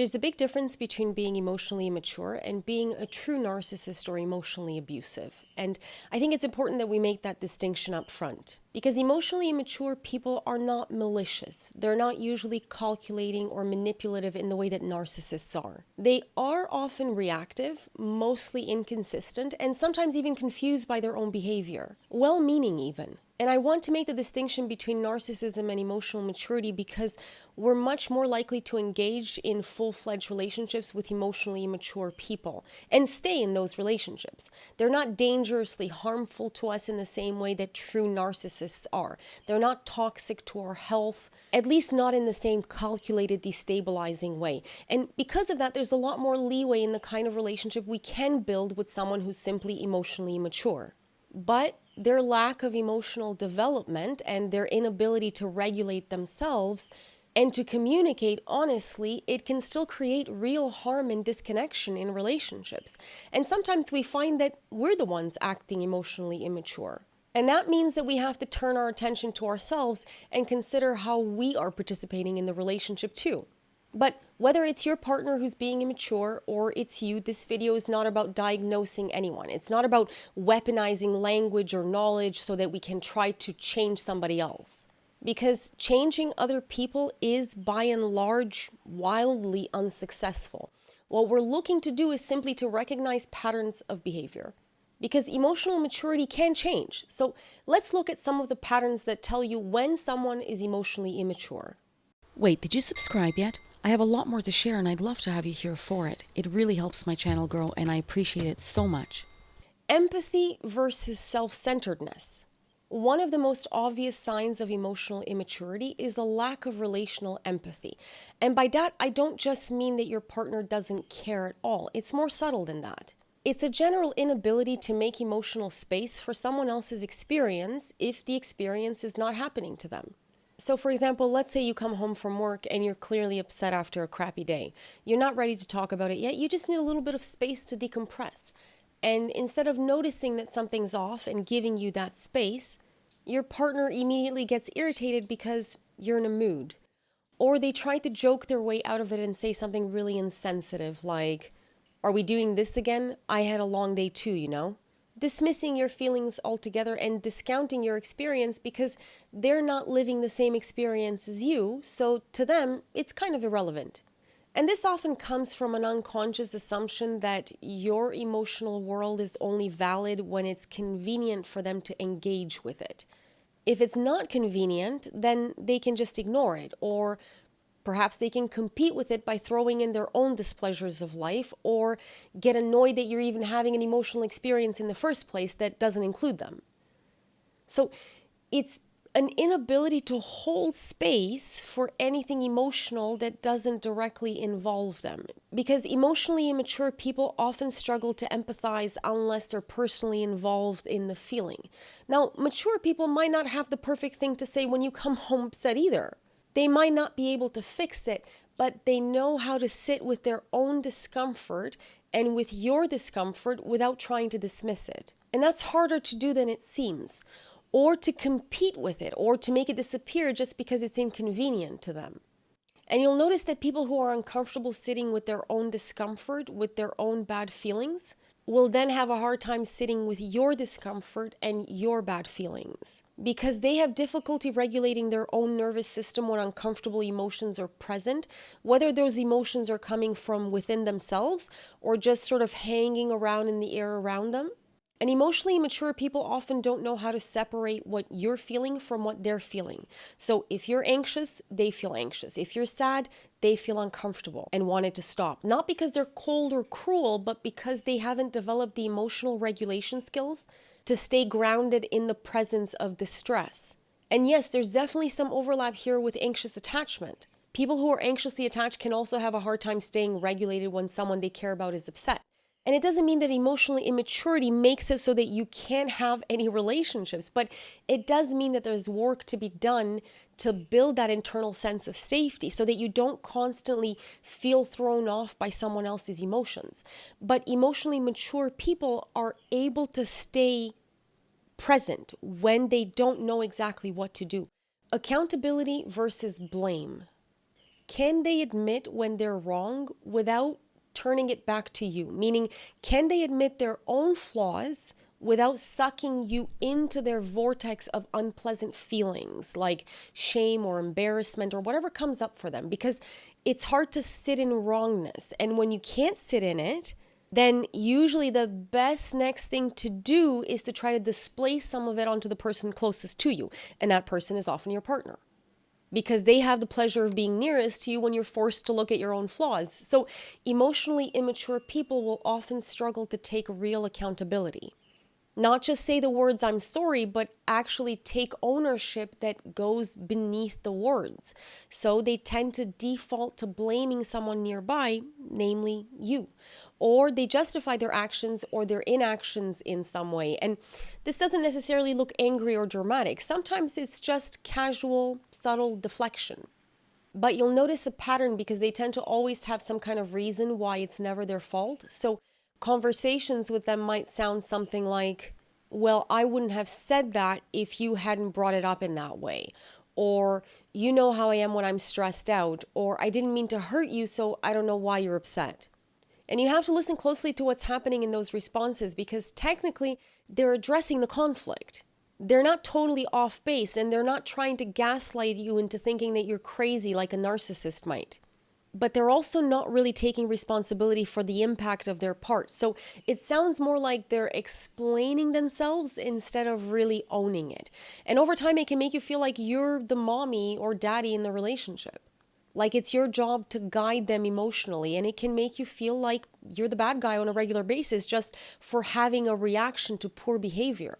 There's a big difference between being emotionally immature and being a true narcissist or emotionally abusive. And I think it's important that we make that distinction up front. Because emotionally immature people are not malicious. They're not usually calculating or manipulative in the way that narcissists are. They are often reactive, mostly inconsistent, and sometimes even confused by their own behavior. Well-meaning even. And I want to make the distinction between narcissism and emotional maturity because we're much more likely to engage in full-fledged relationships with emotionally immature people and stay in those relationships. They're not dangerously harmful to us in the same way that true narcissists are. They're not toxic to our health, at least not in the same calculated, destabilizing way. And because of that, there's a lot more leeway in the kind of relationship we can build with someone who's simply emotionally immature. But their lack of emotional development and their inability to regulate themselves and to communicate honestly, it can still create real harm and disconnection in relationships. And sometimes we find that we're the ones acting emotionally immature. And that means that we have to turn our attention to ourselves and consider how we are participating in the relationship too. But whether it's your partner who's being immature or it's you, this video is not about diagnosing anyone. It's not about weaponizing language or knowledge so that we can try to change somebody else. Because changing other people is, by and large, wildly unsuccessful. What we're looking to do is simply to recognize patterns of behavior. Because emotional maturity can change. So let's look at some of the patterns that tell you when someone is emotionally immature. Wait, did you subscribe yet? I have a lot more to share and I'd love to have you here for it. It really helps my channel grow and I appreciate it so much. Empathy versus self-centeredness. One of the most obvious signs of emotional immaturity is a lack of relational empathy. And by that, I don't just mean that your partner doesn't care at all. It's more subtle than that. It's a general inability to make emotional space for someone else's experience if the experience is not happening to them. So for example, let's say you come home from work and you're clearly upset after a crappy day. You're not ready to talk about it yet. You just need a little bit of space to decompress. And instead of noticing that something's off and giving you that space, your partner immediately gets irritated because you're in a mood. Or they try to joke their way out of it and say something really insensitive like, "Are we doing this again? I had a long day too, you know?" Dismissing your feelings altogether and discounting your experience because they're not living the same experience as you, so to them, it's kind of irrelevant. And this often comes from an unconscious assumption that your emotional world is only valid when it's convenient for them to engage with it. If it's not convenient, then they can just ignore it, or perhaps they can compete with it by throwing in their own displeasures of life or get annoyed that you're even having an emotional experience in the first place that doesn't include them. So it's an inability to hold space for anything emotional that doesn't directly involve them. Because emotionally immature people often struggle to empathize unless they're personally involved in the feeling. Now, mature people might not have the perfect thing to say when you come home upset either. They might not be able to fix it, but they know how to sit with their own discomfort and with your discomfort without trying to dismiss it. And that's harder to do than it seems, or to compete with it, or to make it disappear just because it's inconvenient to them. And you'll notice that people who are uncomfortable sitting with their own discomfort, with their own bad feelings, will then have a hard time sitting with your discomfort and your bad feelings. Because they have difficulty regulating their own nervous system when uncomfortable emotions are present, whether those emotions are coming from within themselves or just sort of hanging around in the air around them. And emotionally immature people often don't know how to separate what you're feeling from what they're feeling. So if you're anxious, they feel anxious. If you're sad, they feel uncomfortable and want it to stop. Not because they're cold or cruel, but because they haven't developed the emotional regulation skills to stay grounded in the presence of distress. And yes, there's definitely some overlap here with anxious attachment. People who are anxiously attached can also have a hard time staying regulated when someone they care about is upset. And it doesn't mean that emotional immaturity makes it so that you can't have any relationships, but it does mean that there's work to be done to build that internal sense of safety so that you don't constantly feel thrown off by someone else's emotions. But emotionally mature people are able to stay present when they don't know exactly what to do. Accountability versus blame. can they admit when they're wrong without turning it back to you? Meaning, can they admit their own flaws without sucking you into their vortex of unpleasant feelings like shame or embarrassment or whatever comes up for them? Because it's hard to sit in wrongness. And when you can't sit in it, then usually the best next thing to do is to try to display some of it onto the person closest to you. And that person is often your partner, because they have the pleasure of being nearest to you when you're forced to look at your own flaws. So emotionally immature people will often struggle to take real accountability. Not just say the words, "I'm sorry," but actually take ownership that goes beneath the words. So they tend to default to blaming someone nearby, namely you. Or they justify their actions or their inactions in some way. And this doesn't necessarily look angry or dramatic. Sometimes it's just casual, subtle deflection. But you'll notice a pattern because they tend to always have some kind of reason why it's never their fault. So conversations with them might sound something like, "Well, I wouldn't have said that if you hadn't brought it up in that way." Or, "You know how I am when I'm stressed out." Or, "I didn't mean to hurt you, so I don't know why you're upset." And you have to listen closely to what's happening in those responses, because technically they're addressing the conflict. They're not totally off base, and they're not trying to gaslight you into thinking that you're crazy like a narcissist might. But they're also not really taking responsibility for the impact of their part. So it sounds more like they're explaining themselves instead of really owning it. And over time, it can make you feel like you're the mommy or daddy in the relationship. Like it's your job to guide them emotionally. And it can make you feel like you're the bad guy on a regular basis just for having a reaction to poor behavior.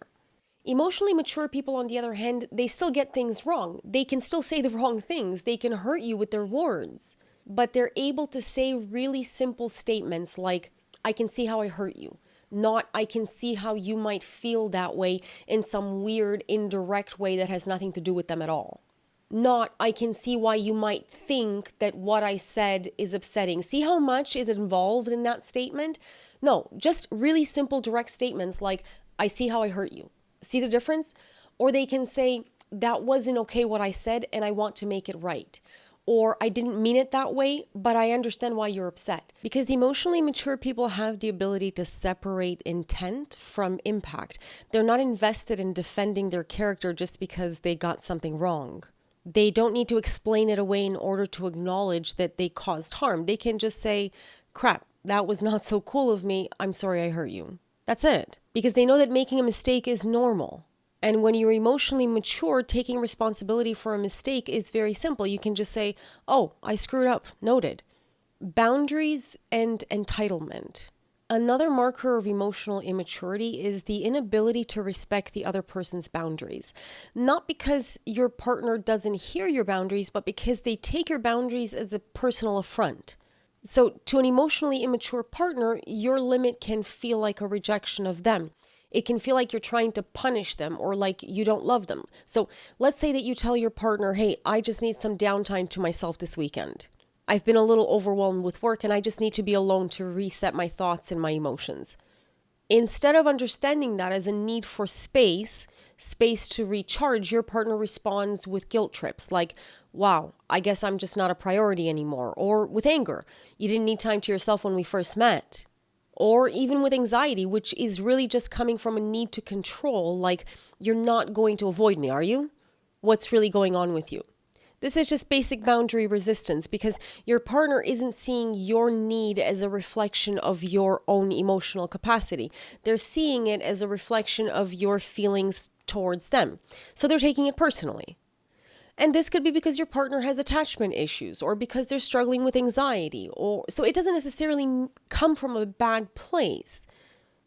Emotionally mature people, on the other hand, they still get things wrong. They can still say the wrong things. They can hurt you with their words. But they're able to say really simple statements like, "I can see how I hurt you." Not, "I can see how you might feel that way," in some weird, indirect way that has nothing to do with them at all. Not, "I can see why you might think that what I said is upsetting." See how much is involved in that statement? No, just really simple, direct statements like, "I see how I hurt you." See the difference? Or they can say, "That wasn't okay what I said, and I want to make it right." Or, "I didn't mean it that way, but I understand why you're upset." Because emotionally mature people have the ability to separate intent from impact. They're not invested in defending their character just because they got something wrong. They don't need to explain it away in order to acknowledge that they caused harm. They can just say, "Crap, that was not so cool of me. I'm sorry I hurt you." That's it. Because they know that making a mistake is normal. And when you're emotionally mature, taking responsibility for a mistake is very simple. You can just say, "Oh, I screwed up. Noted." Boundaries and entitlement. Another marker of emotional immaturity is the inability to respect the other person's boundaries. Not because your partner doesn't hear your boundaries, but because they take your boundaries as a personal affront. So to an emotionally immature partner, your limit can feel like a rejection of them. It can feel like you're trying to punish them or like you don't love them. So let's say that you tell your partner, "Hey, I just need some downtime to myself this weekend. I've been a little overwhelmed with work and I just need to be alone to reset my thoughts and my emotions." Instead of understanding that as a need for space to recharge, your partner responds with guilt trips like, "Wow, I guess I'm just not a priority anymore." Or with anger, "You didn't need time to yourself when we first met." Or even with anxiety, which is really just coming from a need to control, like, "You're not going to avoid me, are you? What's really going on with you?" This is just basic boundary resistance because your partner isn't seeing your need as a reflection of your own emotional capacity. They're seeing it as a reflection of your feelings towards them. So they're taking it personally. And this could be because your partner has attachment issues or because they're struggling with anxiety. So it doesn't necessarily come from a bad place,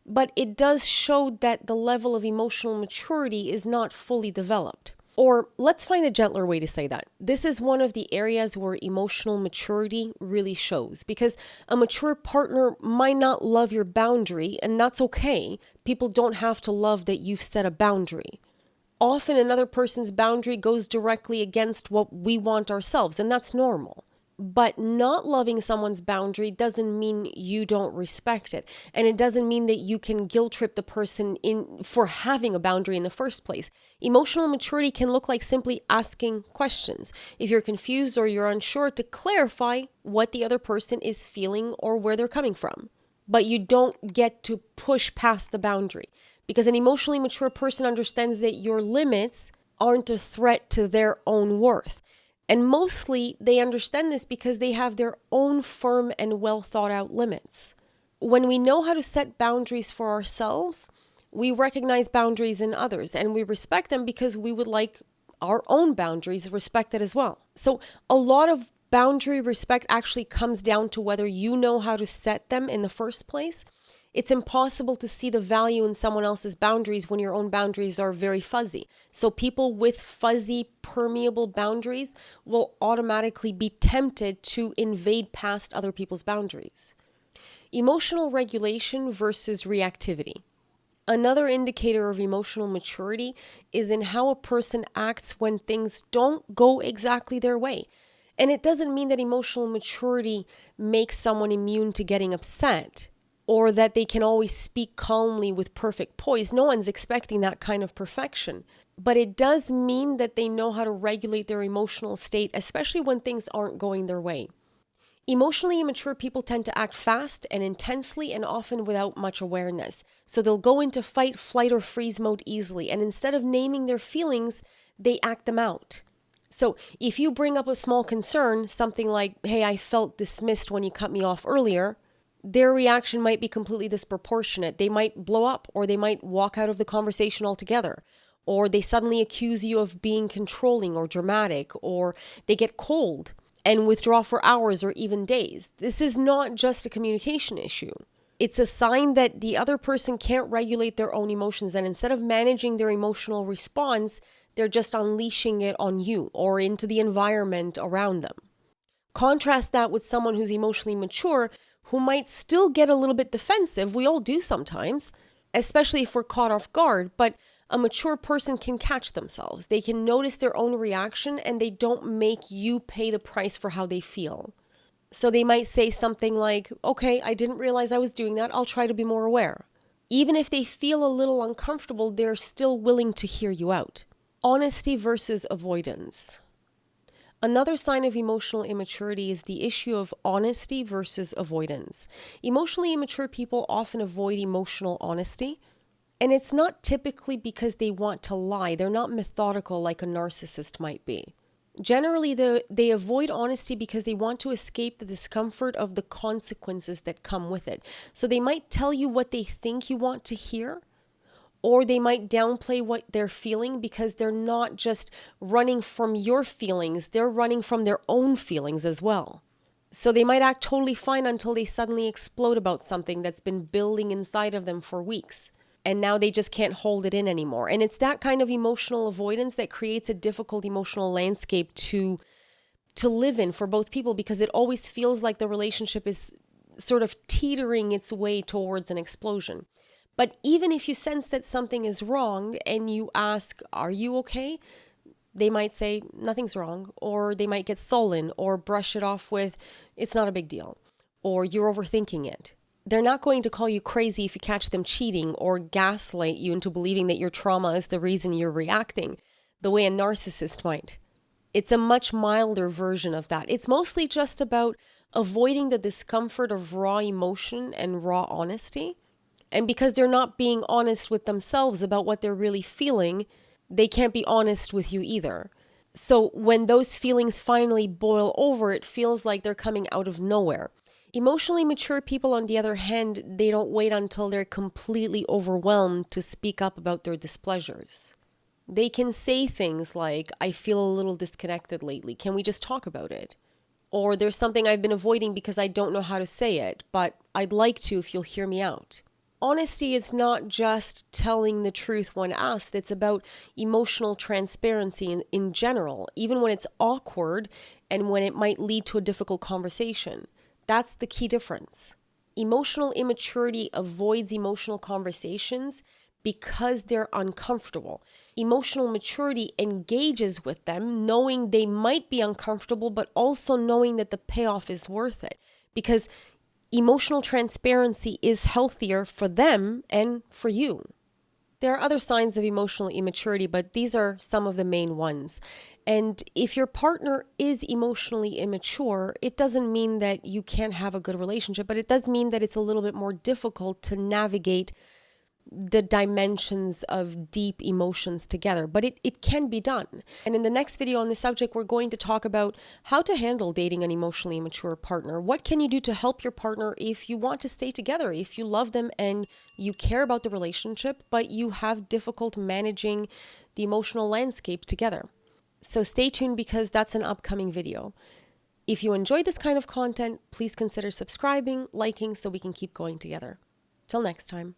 but it does show that the level of emotional maturity is not fully developed. Or let's find a gentler way to say that. This is one of the areas where emotional maturity really shows, because a mature partner might not love your boundary, and that's okay. People don't have to love that you've set a boundary. Often another person's boundary goes directly against what we want ourselves, and that's normal. But not loving someone's boundary doesn't mean you don't respect it. And it doesn't mean that you can guilt trip the person for having a boundary in the first place. Emotional maturity can look like simply asking questions. If you're confused or you're unsure, to clarify what the other person is feeling or where they're coming from. But you don't get to push past the boundary, because an emotionally mature person understands that your limits aren't a threat to their own worth. And mostly they understand this because they have their own firm and well thought out limits. When we know how to set boundaries for ourselves, we recognize boundaries in others and we respect them because we would like our own boundaries respected as well. So a lot of boundary respect actually comes down to whether you know how to set them in the first place. It's impossible to see the value in someone else's boundaries when your own boundaries are very fuzzy. So people with fuzzy, permeable boundaries will automatically be tempted to invade past other people's boundaries. Emotional regulation versus reactivity. Another indicator of emotional maturity is in how a person acts when things don't go exactly their way. And it doesn't mean that emotional maturity makes someone immune to getting upset, or that they can always speak calmly with perfect poise. No one's expecting that kind of perfection. But it does mean that they know how to regulate their emotional state, especially when things aren't going their way. Emotionally immature people tend to act fast and intensely and often without much awareness. So they'll go into fight, flight, or freeze mode easily. And instead of naming their feelings, they act them out. So if you bring up a small concern, something like, hey, I felt dismissed when you cut me off earlier, their reaction might be completely disproportionate. They might blow up, or they might walk out of the conversation altogether, or they suddenly accuse you of being controlling or dramatic, or they get cold and withdraw for hours or even days. This is not just a communication issue. It's a sign that the other person can't regulate their own emotions, and instead of managing their emotional response, they're just unleashing it on you or into the environment around them. Contrast that with someone who's emotionally mature, who might still get a little bit defensive. We all do sometimes, especially if we're caught off guard, but a mature person can catch themselves. They can notice their own reaction and they don't make you pay the price for how they feel. So they might say something like, okay, I didn't realize I was doing that. I'll try to be more aware. Even if they feel a little uncomfortable, they're still willing to hear you out. Honesty versus avoidance. Another sign of emotional immaturity is the issue of honesty versus avoidance. Emotionally immature people often avoid emotional honesty, and it's not typically because they want to lie. They're not methodical like a narcissist might be. Generally, they avoid honesty because they want to escape the discomfort of the consequences that come with it. So they might tell you what they think you want to hear, or they might downplay what they're feeling because they're not just running from your feelings, they're running from their own feelings as well. So they might act totally fine until they suddenly explode about something that's been building inside of them for weeks. And now they just can't hold it in anymore. And it's that kind of emotional avoidance that creates a difficult emotional landscape to live in for both people, because it always feels like the relationship is sort of teetering its way towards an explosion. But even if you sense that something is wrong and you ask, are you okay? They might say, nothing's wrong. Or they might get sullen or brush it off with, it's not a big deal. Or you're overthinking it. They're not going to call you crazy if you catch them cheating or gaslight you into believing that your trauma is the reason you're reacting, the way a narcissist might. It's a much milder version of that. It's mostly just about avoiding the discomfort of raw emotion and raw honesty. And because they're not being honest with themselves about what they're really feeling, they can't be honest with you either. So when those feelings finally boil over, it feels like they're coming out of nowhere. Emotionally mature people, on the other hand, they don't wait until they're completely overwhelmed to speak up about their displeasures. They can say things like, I feel a little disconnected lately. Can we just talk about it? Or there's something I've been avoiding because I don't know how to say it, but I'd like to if you'll hear me out. Honesty is not just telling the truth when asked. It's about emotional transparency in general, even when it's awkward and when it might lead to a difficult conversation. That's the key difference. Emotional immaturity avoids emotional conversations because they're uncomfortable. Emotional maturity engages with them, knowing they might be uncomfortable, but also knowing that the payoff is worth it. Because emotional transparency is healthier for them and for you. There are other signs of emotional immaturity, but these are some of the main ones. And if your partner is emotionally immature, it doesn't mean that you can't have a good relationship, but it does mean that it's a little bit more difficult to navigate the dimensions of deep emotions together, but it can be done. And in the next video on this subject, we're going to talk about how to handle dating an emotionally immature partner. What can you do to help your partner if you want to stay together, if you love them and you care about the relationship, but you have difficult managing the emotional landscape together? So stay tuned because that's an upcoming video. If you enjoyed this kind of content, please consider subscribing, liking, so we can keep going together. Till next time.